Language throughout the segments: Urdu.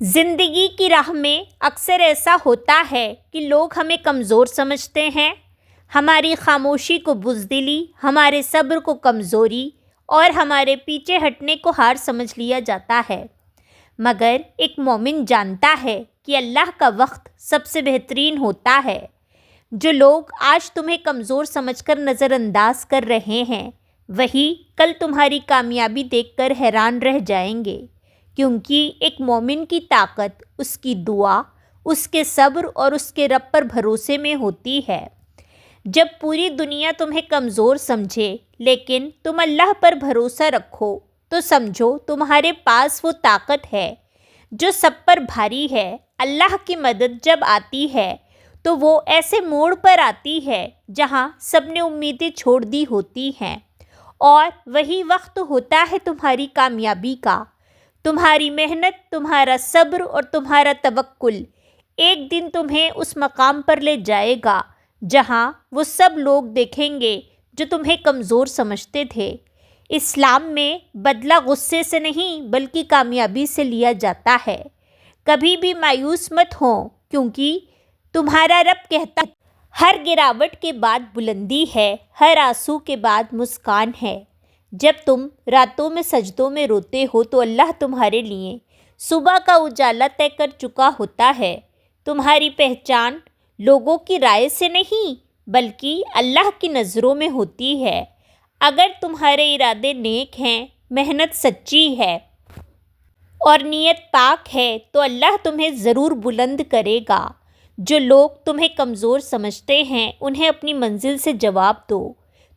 زندگی کی راہ میں اکثر ایسا ہوتا ہے کہ لوگ ہمیں کمزور سمجھتے ہیں، ہماری خاموشی کو بزدلی، ہمارے صبر کو کمزوری اور ہمارے پیچھے ہٹنے کو ہار سمجھ لیا جاتا ہے۔ مگر ایک مومن جانتا ہے کہ اللہ کا وقت سب سے بہترین ہوتا ہے۔ جو لوگ آج تمہیں کمزور سمجھ کر نظر انداز کر رہے ہیں، وہی کل تمہاری کامیابی دیکھ کر حیران رہ جائیں گے، کیونکہ ایک مومن کی طاقت اس کی دعا، اس کے صبر اور اس کے رب پر بھروسے میں ہوتی ہے۔ جب پوری دنیا تمہیں کمزور سمجھے لیکن تم اللہ پر بھروسہ رکھو تو سمجھو تمہارے پاس وہ طاقت ہے جو سب پر بھاری ہے۔ اللہ کی مدد جب آتی ہے تو وہ ایسے موڑ پر آتی ہے جہاں سب نے امیدیں چھوڑ دی ہوتی ہیں، اور وہی وقت ہوتا ہے تمہاری کامیابی کا۔ تمہاری محنت، تمہارا صبر اور تمہارا توکل ایک دن تمہیں اس مقام پر لے جائے گا جہاں وہ سب لوگ دیکھیں گے جو تمہیں کمزور سمجھتے تھے۔ اسلام میں بدلہ غصے سے نہیں بلکہ کامیابی سے لیا جاتا ہے۔ کبھی بھی مایوس مت ہو، کیونکہ تمہارا رب کہتا ہے ہر گراوٹ کے بعد بلندی ہے، ہر آنسو کے بعد مسکان ہے۔ جب تم راتوں میں سجدوں میں روتے ہو تو اللہ تمہارے لیے صبح کا اجالا طے کر چکا ہوتا ہے۔ تمہاری پہچان لوگوں کی رائے سے نہیں بلکہ اللہ کی نظروں میں ہوتی ہے۔ اگر تمہارے ارادے نیک ہیں، محنت سچی ہے اور نیت پاک ہے تو اللہ تمہیں ضرور بلند کرے گا۔ جو لوگ تمہیں کمزور سمجھتے ہیں انہیں اپنی منزل سے جواب دو۔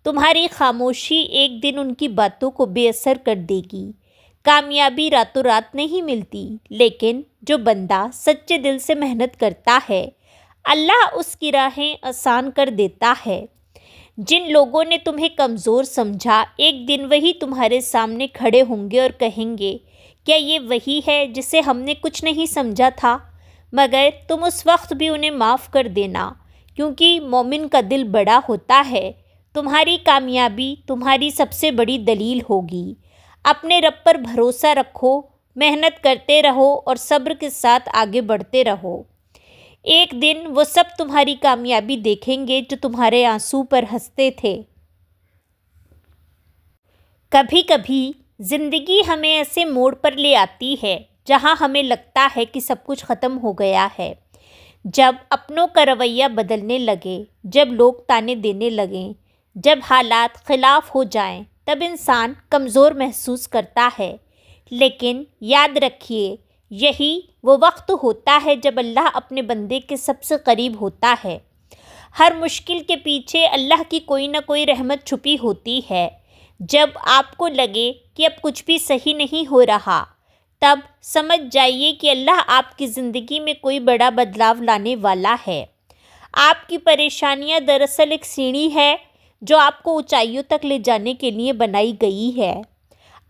تمہاری خاموشی ایک دن ان کی باتوں کو بے اثر کر دے گی۔ کامیابی راتوں رات نہیں ملتی، لیکن جو بندہ سچے دل سے محنت کرتا ہے اللہ اس کی راہیں آسان کر دیتا ہے۔ جن لوگوں نے تمہیں کمزور سمجھا ایک دن وہی تمہارے سامنے کھڑے ہوں گے اور کہیں گے کیا یہ وہی ہے جسے ہم نے کچھ نہیں سمجھا تھا؟ مگر تم اس وقت بھی انہیں معاف کر دینا، کیونکہ مومن کا دل بڑا ہوتا ہے۔ تمہاری کامیابی تمہاری سب سے بڑی دلیل ہوگی۔ اپنے رب پر بھروسہ رکھو، محنت کرتے رہو اور صبر کے ساتھ آگے بڑھتے رہو۔ ایک دن وہ سب تمہاری کامیابی دیکھیں گے جو تمہارے آنسو پر ہنستے تھے۔ کبھی کبھی زندگی ہمیں ایسے موڑ پر لے آتی ہے جہاں ہمیں لگتا ہے کہ سب کچھ ختم ہو گیا ہے۔ جب اپنوں کا رویہ بدلنے لگے، جب لوگ طعنے دینے لگیں، جب حالات خلاف ہو جائیں، تب انسان کمزور محسوس کرتا ہے۔ لیکن یاد رکھیے، یہی وہ وقت ہوتا ہے جب اللہ اپنے بندے کے سب سے قریب ہوتا ہے۔ ہر مشکل کے پیچھے اللہ کی کوئی نہ کوئی رحمت چھپی ہوتی ہے۔ جب آپ کو لگے کہ اب کچھ بھی صحیح نہیں ہو رہا، تب سمجھ جائیے کہ اللہ آپ کی زندگی میں کوئی بڑا بدلاؤ لانے والا ہے۔ آپ کی پریشانیاں دراصل ایک سیڑھی ہے جو آپ کو اونچائیوں تک لے جانے کے لیے بنائی گئی ہے۔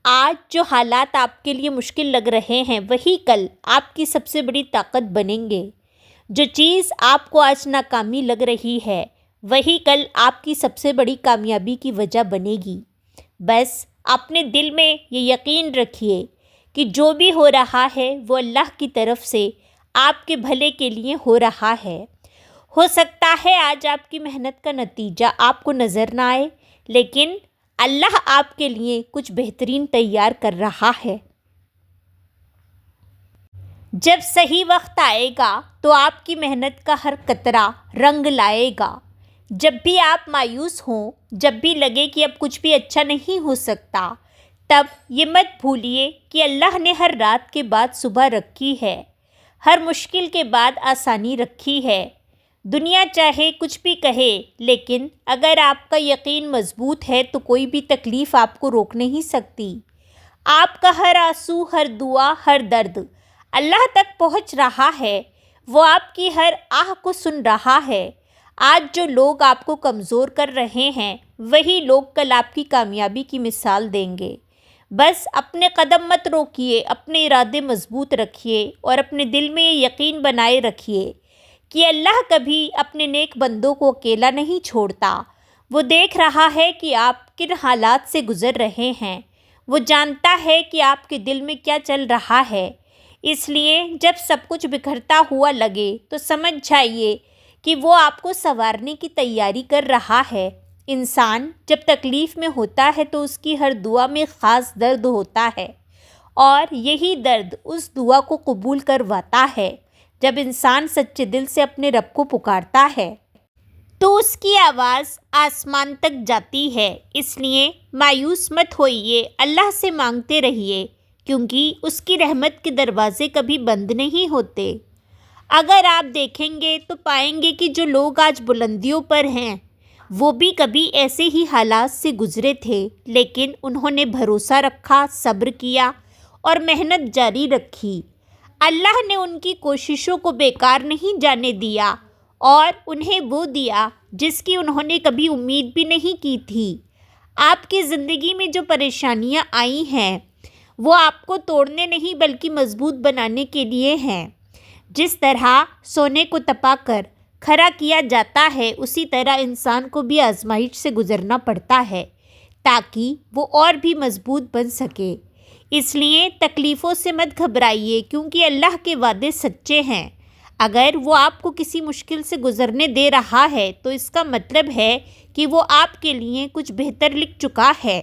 آج جو حالات آپ کے لیے مشکل لگ رہے ہیں وہی کل آپ کی سب سے بڑی طاقت بنیں گے۔ جو چیز آپ کو آج ناکامی لگ رہی ہے وہی کل آپ کی سب سے بڑی کامیابی کی وجہ بنے گی۔ بس اپنے دل میں یہ یقین رکھیے کہ جو بھی ہو رہا ہے وہ اللہ کی طرف سے آپ کے بھلے کے لیے ہو رہا ہے۔ ہو سکتا ہے آج آپ کی محنت کا نتیجہ آپ کو نظر نہ آئے، لیکن اللہ آپ کے لیے کچھ بہترین تیار کر رہا ہے۔ جب صحیح وقت آئے گا تو آپ کی محنت کا ہر قطرہ رنگ لائے گا۔ جب بھی آپ مایوس ہوں، جب بھی لگے کہ اب کچھ بھی اچھا نہیں ہو سکتا، تب یہ مت بھولیے کہ اللہ نے ہر رات کے بعد صبح رکھی ہے، ہر مشکل کے بعد آسانی رکھی ہے۔ دنیا چاہے کچھ بھی کہے، لیکن اگر آپ کا یقین مضبوط ہے تو کوئی بھی تکلیف آپ کو روک نہیں سکتی۔ آپ کا ہر آنسو، ہر دعا، ہر درد اللہ تک پہنچ رہا ہے۔ وہ آپ کی ہر آہ کو سن رہا ہے۔ آج جو لوگ آپ کو کمزور کر رہے ہیں وہی لوگ کل آپ کی کامیابی کی مثال دیں گے۔ بس اپنے قدم مت روکیے، اپنے ارادے مضبوط رکھیے اور اپنے دل میں یہ یقین بنائے رکھیے کہ اللہ کبھی اپنے نیک بندوں کو اکیلا نہیں چھوڑتا۔ وہ دیکھ رہا ہے کہ آپ کن حالات سے گزر رہے ہیں، وہ جانتا ہے کہ آپ کے دل میں کیا چل رہا ہے۔ اس لیے جب سب کچھ بکھرتا ہوا لگے تو سمجھ جائیے کہ وہ آپ کو سنوارنے کی تیاری کر رہا ہے۔ انسان جب تکلیف میں ہوتا ہے تو اس کی ہر دعا میں خاص درد ہوتا ہے، اور یہی درد اس دعا کو قبول کرواتا ہے۔ جب انسان سچے دل سے اپنے رب کو پکارتا ہے تو اس کی آواز آسمان تک جاتی ہے۔ اس لیے مایوس مت ہوئیے، اللہ سے مانگتے رہیے، کیونکہ اس کی رحمت کے دروازے کبھی بند نہیں ہوتے۔ اگر آپ دیکھیں گے تو پائیں گے کہ جو لوگ آج بلندیوں پر ہیں وہ بھی کبھی ایسے ہی حالات سے گزرے تھے، لیکن انہوں نے بھروسہ رکھا، صبر کیا اور محنت جاری رکھی۔ اللہ نے ان کی کوششوں کو بیکار نہیں جانے دیا اور انہیں وہ دیا جس کی انہوں نے کبھی امید بھی نہیں کی تھی۔ آپ کی زندگی میں جو پریشانیاں آئی ہیں وہ آپ کو توڑنے نہیں بلکہ مضبوط بنانے کے لیے ہیں۔ جس طرح سونے کو تپا کر کھڑا کیا جاتا ہے، اسی طرح انسان کو بھی آزمائش سے گزرنا پڑتا ہے تاکہ وہ اور بھی مضبوط بن سکے۔ اس لیے تکلیفوں سے مت گھبرائیے، کیونکہ اللہ کے وعدے سچے ہیں۔ اگر وہ آپ کو کسی مشکل سے گزرنے دے رہا ہے تو اس کا مطلب ہے کہ وہ آپ کے لیے کچھ بہتر لکھ چکا ہے۔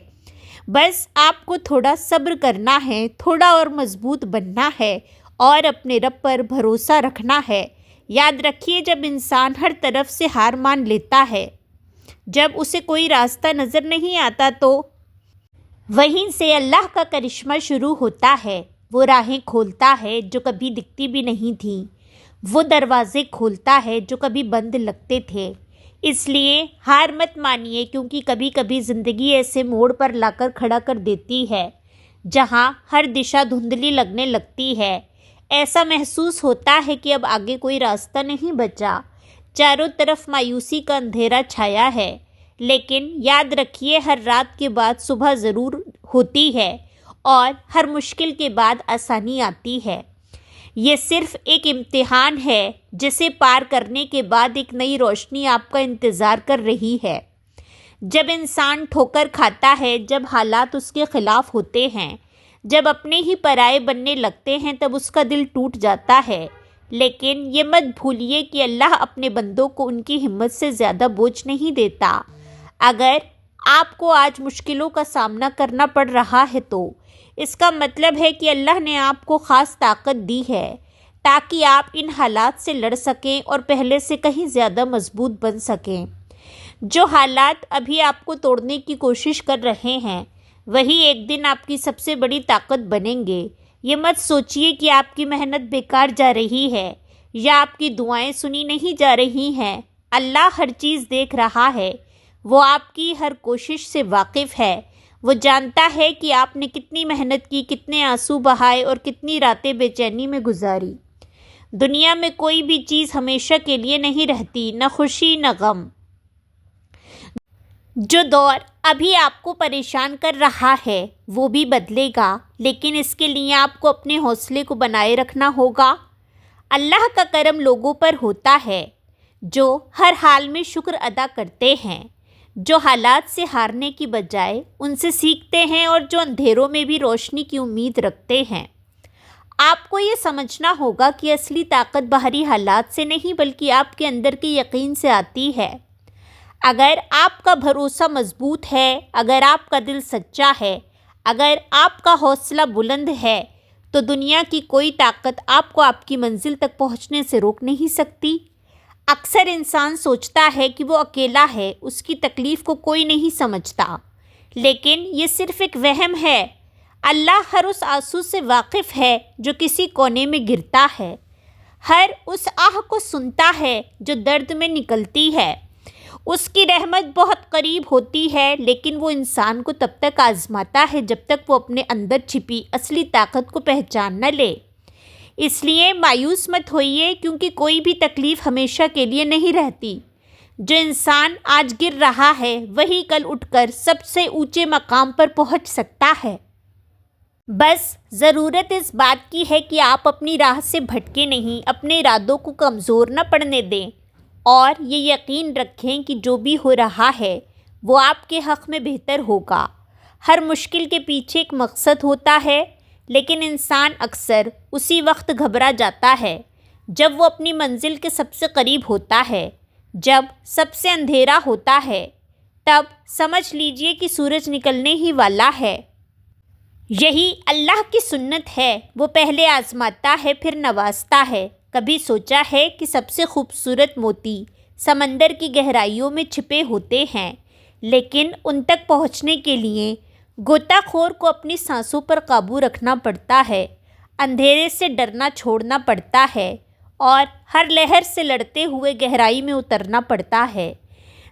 بس آپ کو تھوڑا صبر کرنا ہے، تھوڑا اور مضبوط بننا ہے اور اپنے رب پر بھروسہ رکھنا ہے۔ یاد رکھیے، جب انسان ہر طرف سے ہار مان لیتا ہے، جب اسے کوئی راستہ نظر نہیں آتا تو وہیں سے اللہ کا کرشمہ شروع ہوتا ہے۔ وہ راہیں کھولتا ہے جو کبھی دکھتی بھی نہیں تھیں، وہ دروازے کھولتا ہے جو کبھی بند لگتے تھے۔ اس لیے ہار مت مانیے، کیونکہ کبھی کبھی زندگی ایسے موڑ پر لا کر کھڑا کر دیتی ہے جہاں ہر دشا دھندلی لگنے لگتی ہے۔ ایسا محسوس ہوتا ہے کہ اب آگے کوئی راستہ نہیں بچا، چاروں طرف مایوسی کا اندھیرا چھایا ہے۔ لیکن یاد رکھیے، ہر رات کے بعد صبح ضرور ہوتی ہے اور ہر مشکل کے بعد آسانی آتی ہے۔ یہ صرف ایک امتحان ہے جسے پار کرنے کے بعد ایک نئی روشنی آپ کا انتظار کر رہی ہے۔ جب انسان ٹھوکر کھاتا ہے، جب حالات اس کے خلاف ہوتے ہیں، جب اپنے ہی پرائے بننے لگتے ہیں، تب اس کا دل ٹوٹ جاتا ہے۔ لیکن یہ مت بھولیے کہ اللہ اپنے بندوں کو ان کی ہمت سے زیادہ بوجھ نہیں دیتا۔ اگر آپ کو آج مشکلوں کا سامنا کرنا پڑ رہا ہے تو اس کا مطلب ہے کہ اللہ نے آپ کو خاص طاقت دی ہے تاکہ آپ ان حالات سے لڑ سکیں اور پہلے سے کہیں زیادہ مضبوط بن سکیں۔ جو حالات ابھی آپ کو توڑنے کی کوشش کر رہے ہیں وہی ایک دن آپ کی سب سے بڑی طاقت بنیں گے۔ یہ مت سوچئے کہ آپ کی محنت بیکار جا رہی ہے یا آپ کی دعائیں سنی نہیں جا رہی ہیں۔ اللہ ہر چیز دیکھ رہا ہے، وہ آپ کی ہر کوشش سے واقف ہے۔ وہ جانتا ہے کہ آپ نے کتنی محنت کی، کتنے آنسو بہائے اور کتنی راتیں بے چینی میں گزاری۔ دنیا میں کوئی بھی چیز ہمیشہ کے لیے نہیں رہتی، نہ خوشی نہ غم۔ جو دور ابھی آپ کو پریشان کر رہا ہے وہ بھی بدلے گا، لیکن اس کے لیے آپ کو اپنے حوصلے کو بنائے رکھنا ہوگا۔ اللہ کا کرم لوگوں پر ہوتا ہے جو ہر حال میں شکر ادا کرتے ہیں، جو حالات سے ہارنے کی بجائے ان سے سیکھتے ہیں اور جو اندھیروں میں بھی روشنی کی امید رکھتے ہیں۔ آپ کو یہ سمجھنا ہوگا کہ اصلی طاقت باہری حالات سے نہیں بلکہ آپ کے اندر کے یقین سے آتی ہے۔ اگر آپ کا بھروسہ مضبوط ہے، اگر آپ کا دل سچا ہے، اگر آپ کا حوصلہ بلند ہے تو دنیا کی کوئی طاقت آپ کو آپ کی منزل تک پہنچنے سے روک نہیں سکتی۔ اکثر انسان سوچتا ہے کہ وہ اکیلا ہے، اس کی تکلیف کو کوئی نہیں سمجھتا، لیکن یہ صرف ایک وہم ہے۔ اللہ ہر اس آنسو سے واقف ہے جو کسی کونے میں گرتا ہے، ہر اس آہ کو سنتا ہے جو درد میں نکلتی ہے۔ اس کی رحمت بہت قریب ہوتی ہے، لیکن وہ انسان کو تب تک آزماتا ہے جب تک وہ اپنے اندر چھپی اصلی طاقت کو پہچان نہ لے۔ اس لیے مایوس مت ہوئیے، کیونکہ کوئی بھی تکلیف ہمیشہ کے لیے نہیں رہتی۔ جو انسان آج گر رہا ہے وہی کل اٹھ کر سب سے اونچے مقام پر پہنچ سکتا ہے۔ بس ضرورت اس بات کی ہے کہ آپ اپنی راہ سے بھٹکے نہیں، اپنے ارادوں کو کمزور نہ پڑنے دیں اور یہ یقین رکھیں کہ جو بھی ہو رہا ہے وہ آپ کے حق میں بہتر ہوگا۔ ہر مشکل کے پیچھے ایک مقصد ہوتا ہے، لیکن انسان اکثر اسی وقت گھبرا جاتا ہے جب وہ اپنی منزل کے سب سے قریب ہوتا ہے، جب سب سے اندھیرا ہوتا ہے، تب سمجھ لیجئے کہ سورج نکلنے ہی والا ہے۔ یہی اللہ کی سنت ہے، وہ پہلے آزماتا ہے پھر نوازتا ہے۔ کبھی سوچا ہے کہ سب سے خوبصورت موتی سمندر کی گہرائیوں میں چھپے ہوتے ہیں، لیکن ان تک پہنچنے کے لیے غوطہ خور کو اپنی سانسوں پر قابو رکھنا پڑتا ہے، اندھیرے سے ڈرنا چھوڑنا پڑتا ہے اور ہر لہر سے لڑتے ہوئے گہرائی میں اترنا پڑتا ہے۔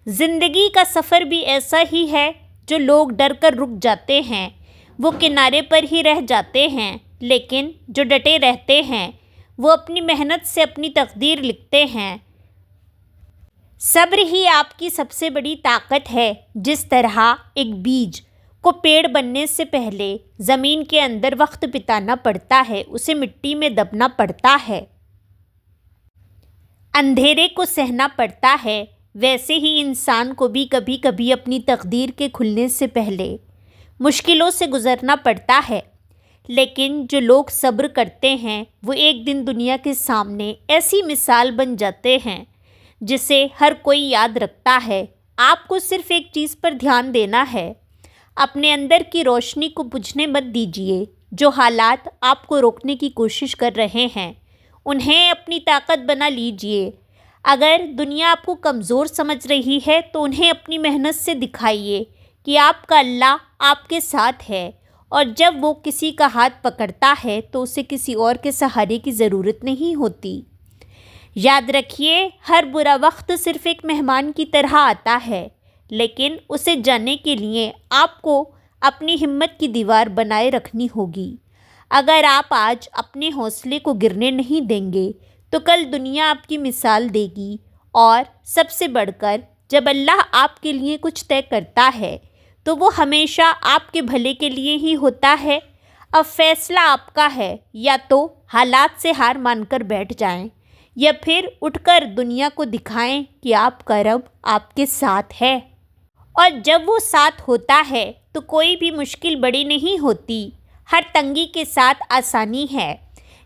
زندگی کا سفر بھی ایسا ہی ہے، جو لوگ ڈر کر رک جاتے ہیں وہ کنارے پر ہی رہ جاتے ہیں، لیکن جو ڈٹے رہتے ہیں وہ اپنی محنت سے اپنی تقدیر لکھتے ہیں۔ صبر ہی آپ کی سب سے بڑی طاقت ہے۔ جس طرح ایک بیج کو پیڑ بننے سے پہلے زمین کے اندر وقت بتانا پڑتا ہے، اسے مٹی میں دبنا پڑتا ہے، اندھیرے کو سہنا پڑتا ہے، ویسے ہی انسان کو بھی کبھی کبھی اپنی تقدیر کے کھلنے سے پہلے مشکلوں سے گزرنا پڑتا ہے۔ لیکن جو لوگ صبر کرتے ہیں وہ ایک دن دنیا کے سامنے ایسی مثال بن جاتے ہیں جسے ہر کوئی یاد رکھتا ہے۔ آپ کو صرف ایک چیز پر دھیان دینا ہے، اپنے اندر کی روشنی کو بجھنے مت دیجیے۔ جو حالات آپ کو روکنے کی کوشش کر رہے ہیں انہیں اپنی طاقت بنا لیجیے۔ اگر دنیا آپ کو کمزور سمجھ رہی ہے تو انہیں اپنی محنت سے دکھائیے کہ آپ کا اللہ آپ کے ساتھ ہے، اور جب وہ کسی کا ہاتھ پکڑتا ہے تو اسے کسی اور کے سہارے کی ضرورت نہیں ہوتی۔ یاد رکھیے، ہر برا وقت صرف ایک مہمان کی طرح آتا ہے، لیکن اسے جانے کے لیے آپ کو اپنی ہمت کی دیوار بنائے رکھنی ہوگی۔ اگر آپ آج اپنے حوصلے کو گرنے نہیں دیں گے تو کل دنیا آپ کی مثال دے گی، اور سب سے بڑھ کر جب اللہ آپ کے لیے کچھ طے کرتا ہے تو وہ ہمیشہ آپ کے بھلے کے لیے ہی ہوتا ہے۔ اب فیصلہ آپ کا ہے، یا تو حالات سے ہار مان کر بیٹھ جائیں یا پھر اٹھ کر دنیا کو دکھائیں کہ آپ کا رب آپ کے ساتھ ہے۔ اور جب وہ ساتھ ہوتا ہے تو کوئی بھی مشکل بڑی نہیں ہوتی، ہر تنگی کے ساتھ آسانی ہے۔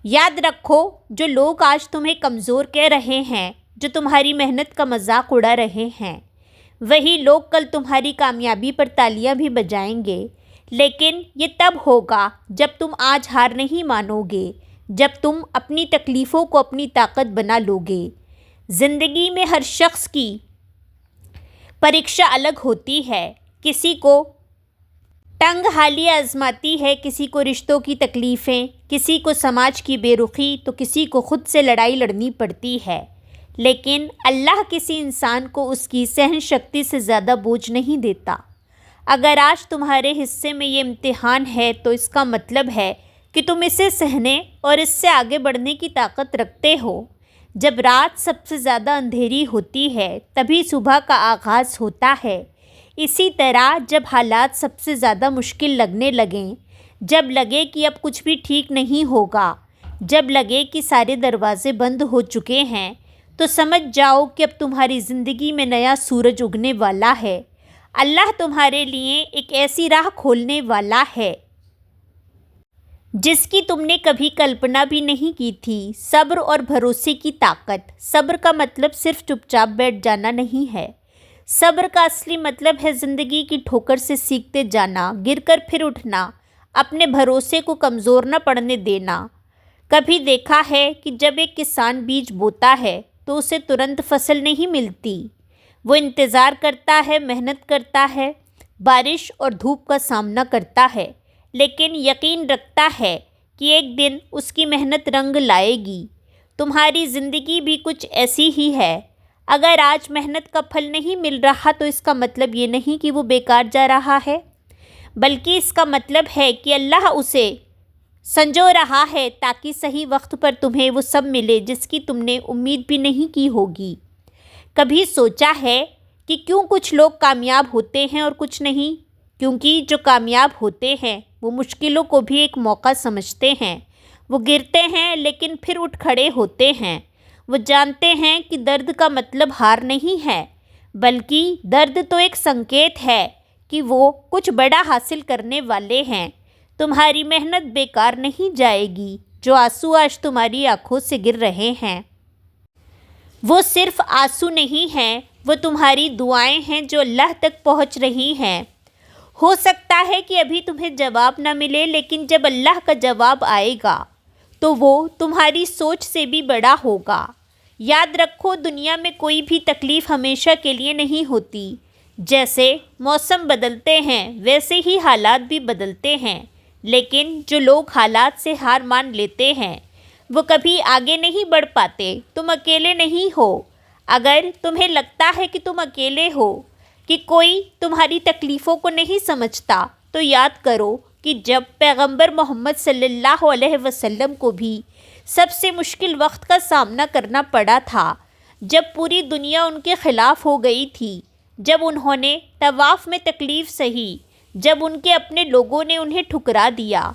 یاد رکھو، جو لوگ آج تمہیں کمزور کہہ رہے ہیں، جو تمہاری محنت کا مذاق اڑا رہے ہیں، وہی لوگ کل تمہاری کامیابی پر تالیاں بھی بجائیں گے۔ لیکن یہ تب ہوگا جب تم آج ہار نہیں مانو گے، جب تم اپنی تکلیفوں کو اپنی طاقت بنا لو گے۔ زندگی میں ہر شخص کی پریکشا الگ ہوتی ہے، کسی کو تنگ حالی آزماتی ہے، کسی کو رشتوں کی تکلیفیں، کسی کو سماج کی بے رخی، تو کسی کو خود سے لڑائی لڑنی پڑتی ہے۔ لیکن اللہ کسی انسان کو اس کی سہن شکتی سے زیادہ بوجھ نہیں دیتا۔ اگر آج تمہارے حصے میں یہ امتحان ہے تو اس کا مطلب ہے کہ تم اسے سہنے اور اس سے آگے بڑھنے کی طاقت رکھتے ہو۔ جب رات سب سے زیادہ اندھیری ہوتی ہے تبھی صبح کا آغاز ہوتا ہے۔ اسی طرح جب حالات سب سے زیادہ مشکل لگنے لگیں، جب لگے کہ اب کچھ بھی ٹھیک نہیں ہوگا، جب لگے کہ سارے دروازے بند ہو چکے ہیں، تو سمجھ جاؤ کہ اب تمہاری زندگی میں نیا سورج اگنے والا ہے۔ اللہ تمہارے لیے ایک ایسی راہ کھولنے والا ہے جس کی تم نے کبھی کلپنا بھی نہیں کی تھی۔ صبر اور بھروسے کی طاقت۔ صبر کا مطلب صرف چپ چاپ بیٹھ جانا نہیں ہے۔ صبر کا اصلی مطلب ہے زندگی کی ٹھوکر سے سیکھتے جانا، گر کر پھر اٹھنا، اپنے بھروسے کو کمزور نہ پڑنے دینا۔ کبھی دیکھا ہے کہ جب ایک کسان بیج بوتا ہے تو اسے ترنت فصل نہیں ملتی، وہ انتظار کرتا ہے، محنت کرتا ہے، بارش اور دھوپ کا سامنا کرتا ہے، لیکن یقین رکھتا ہے کہ ایک دن اس کی محنت رنگ لائے گی۔ تمہاری زندگی بھی کچھ ایسی ہی ہے۔ اگر آج محنت کا پھل نہیں مل رہا تو اس کا مطلب یہ نہیں کہ وہ بیکار جا رہا ہے، بلکہ اس کا مطلب ہے کہ اللہ اسے سنجو رہا ہے تاکہ صحیح وقت پر تمہیں وہ سب ملے جس کی تم نے امید بھی نہیں کی ہوگی۔ کبھی سوچا ہے کہ کیوں کچھ لوگ کامیاب ہوتے ہیں اور کچھ نہیں؟ کیونکہ جو کامیاب ہوتے ہیں وہ مشکلوں کو بھی ایک موقع سمجھتے ہیں۔ وہ گرتے ہیں لیکن پھر اٹھ کھڑے ہوتے ہیں۔ وہ جانتے ہیں کہ درد کا مطلب ہار نہیں ہے، بلکہ درد تو ایک سنکیت ہے کہ وہ کچھ بڑا حاصل کرنے والے ہیں۔ تمہاری محنت بیکار نہیں جائے گی۔ جو آنسو آج تمہاری آنکھوں سے گر رہے ہیں وہ صرف آنسو نہیں ہیں، وہ تمہاری دعائیں ہیں جو اللہ تک پہنچ رہی ہیں۔ ہو سکتا ہے کہ ابھی تمہیں جواب نہ ملے، لیکن جب اللہ کا جواب آئے گا تو وہ تمہاری سوچ سے بھی بڑا ہوگا۔ یاد رکھو، دنیا میں کوئی بھی تکلیف ہمیشہ کے لیے نہیں ہوتی۔ جیسے موسم بدلتے ہیں ویسے ہی حالات بھی بدلتے ہیں، لیکن جو لوگ حالات سے ہار مان لیتے ہیں وہ کبھی آگے نہیں بڑھ پاتے۔ تم اکیلے نہیں ہو۔ اگر تمہیں لگتا ہے کہ تم اکیلے ہو، کہ کوئی تمہاری تکلیفوں کو نہیں سمجھتا، تو یاد کرو کہ جب پیغمبر محمد صلی اللہ علیہ وسلم کو بھی سب سے مشکل وقت کا سامنا کرنا پڑا تھا، جب پوری دنیا ان کے خلاف ہو گئی تھی، جب انہوں نے طواف میں تکلیف سہی، جب ان کے اپنے لوگوں نے انہیں ٹھکرا دیا،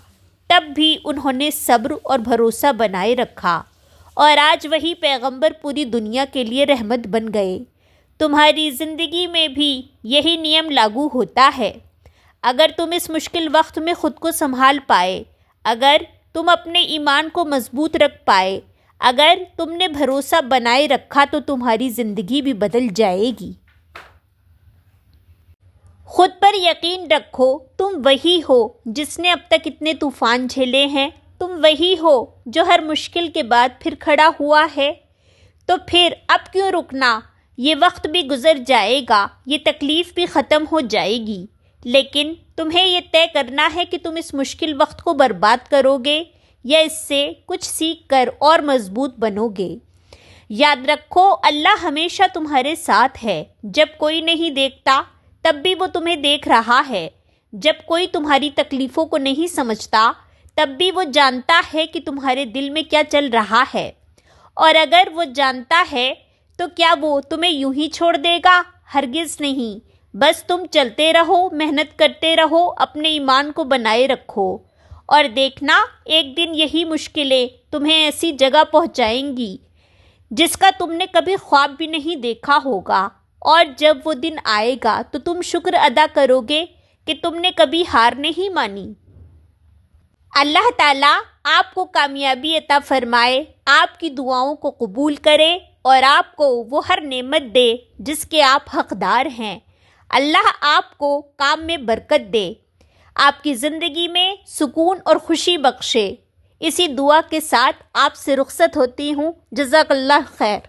تب بھی انہوں نے صبر اور بھروسہ بنائے رکھا، اور آج وہی پیغمبر پوری دنیا کے لیے رحمت بن گئے۔ تمہاری زندگی میں بھی یہی نیم لاگو ہوتا ہے۔ اگر تم اس مشکل وقت میں خود کو سنبھال پائے، اگر تم اپنے ایمان کو مضبوط رکھ پائے، اگر تم نے بھروسہ بنائے رکھا، تو تمہاری زندگی بھی بدل جائے گی۔ خود پر یقین رکھو، تم وہی ہو جس نے اب تک اتنے طوفان جھیلے ہیں، تم وہی ہو جو ہر مشکل کے بعد پھر کھڑا ہوا ہے۔ تو پھر اب کیوں رکنا؟ یہ وقت بھی گزر جائے گا، یہ تکلیف بھی ختم ہو جائے گی، لیکن تمہیں یہ طے کرنا ہے کہ تم اس مشکل وقت کو برباد کرو گے یا اس سے کچھ سیکھ کر اور مضبوط بنو گے۔ یاد رکھو، اللہ ہمیشہ تمہارے ساتھ ہے۔ جب کوئی نہیں دیکھتا تب بھی وہ تمہیں دیکھ رہا ہے، جب کوئی تمہاری تکلیفوں کو نہیں سمجھتا تب بھی وہ جانتا ہے کہ تمہارے دل میں کیا چل رہا ہے، اور اگر وہ جانتا ہے تو کیا وہ تمہیں یوں ہی چھوڑ دے گا؟ ہرگز نہیں۔ بس تم چلتے رہو، محنت کرتے رہو، اپنے ایمان کو بنائے رکھو، اور دیکھنا ایک دن یہی مشکلیں تمہیں ایسی جگہ پہنچائیں گی جس کا تم نے کبھی خواب بھی نہیں دیکھا ہوگا، اور جب وہ دن آئے گا تو تم شکر ادا کرو گے کہ تم نے کبھی ہار نہیں مانی۔ اللہ تعالیٰ آپ کو کامیابی عطا فرمائے، آپ کی دعاؤں کو قبول کرے، اور آپ کو وہ ہر نعمت دے جس کے آپ حقدار ہیں۔ اللہ آپ کو کام میں برکت دے، آپ کی زندگی میں سکون اور خوشی بخشے۔ اسی دعا کے ساتھ آپ سے رخصت ہوتی ہوں۔ جزاک اللہ خیر۔